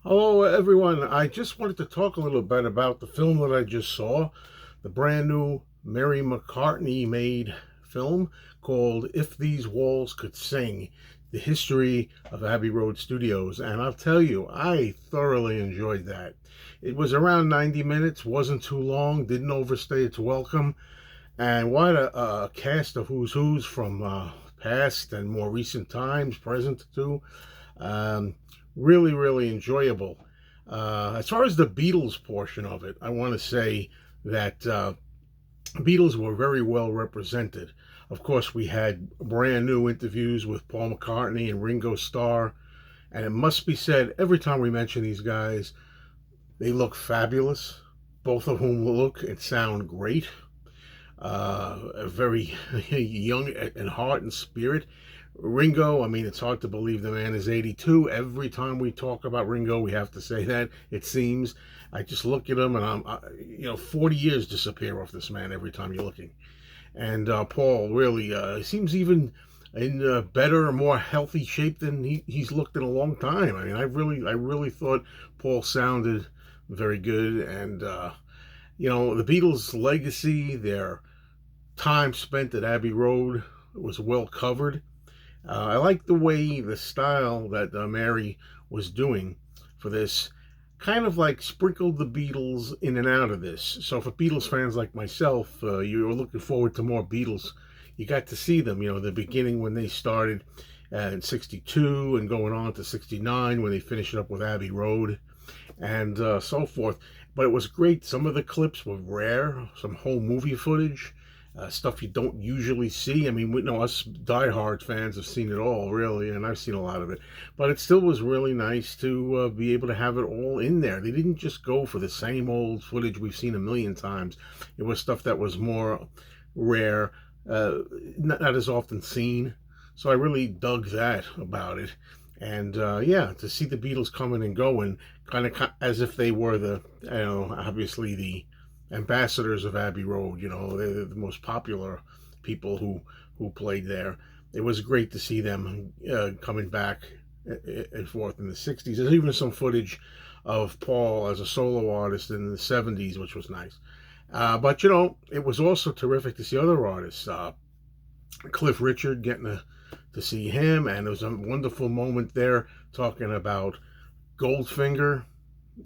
Hello, everyone. I just wanted to talk a little bit about the film that I just saw, the brand new Mary McCartney made film called If These Walls Could Sing, the history of Abbey Road Studios. And I'll tell you, I thoroughly enjoyed that. It was around 90 minutes, wasn't too long, didn't overstay its welcome. And what a cast of who's from past and more recent times, present too. Um, really, really enjoyable. As far as the Beatles portion of it, I want to say that Beatles were very well represented. Of course, we had brand new interviews with Paul McCartney and Ringo Starr, and it must be said every time we mention these guys, they look fabulous. Both of whom look and sound great. Very young in heart and spirit. Ringo, I mean, it's hard to believe the man is 82. Every time we talk about Ringo, we have to say that, it seems. I just look at him and 40 years disappear off this man every time you're looking. And Paul really seems even in better, more healthy shape than he's looked in a long time. I mean, I really thought Paul sounded very good. And, the Beatles' legacy, their time spent at Abbey Road was well covered. I like the way the style that Mary was doing for this kind of like sprinkled the Beatles in and out of this. So for Beatles fans like myself, you were looking forward to more Beatles. You got to see them, the beginning when they started in 62 and going on to 69 when they finished it up with Abbey Road and so forth. But it was great. Some of the clips were rare, some whole movie footage, stuff you don't usually see. I mean, us diehard fans have seen it all, really, and I've seen a lot of it. But it still was really nice to be able to have it all in there. They didn't just go for the same old footage we've seen a million times. It was stuff that was more rare, uh, not as often seen. So I really dug that about it. And yeah, to see the Beatles coming and going, kind of as if they were obviously the ambassadors of Abbey Road. They're the most popular people who played there. It was great to see them coming back and forth in the '60s. There's even some footage of Paul as a solo artist in the '70s, which was nice. But it was also terrific to see other artists. Cliff Richard, getting to see him, and there was a wonderful moment there talking about Goldfinger,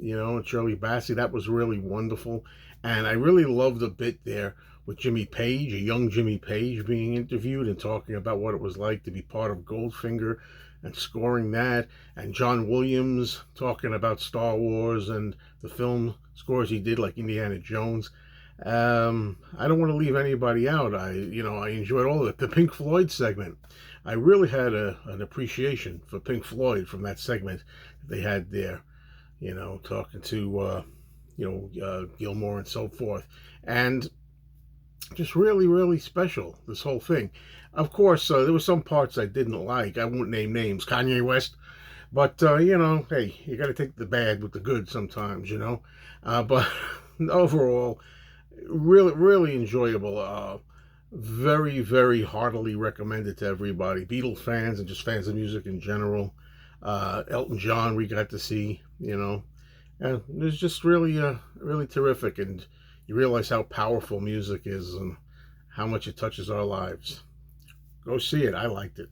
Shirley Bassey. That was really wonderful. And I really loved the bit there with Jimmy Page, a young Jimmy Page being interviewed and talking about what it was like to be part of Goldfinger and scoring that. And John Williams talking about Star Wars and the film scores he did, like Indiana Jones. I don't want to leave anybody out. I enjoyed all of it. The Pink Floyd segment. I really had an appreciation for Pink Floyd from that segment they had there, talking to, Gilmore and so forth. And just really, really special, this whole thing. Of course, there were some parts I didn't like. I won't name names, Kanye West. But, hey, you got to take the bad with the good sometimes, but overall, really, really enjoyable. Very, very heartily recommended to everybody. Beatles fans and just fans of music in general. Elton John, we got to see, And it was just really, really terrific. And you realize how powerful music is and how much it touches our lives. Go see it. I liked it.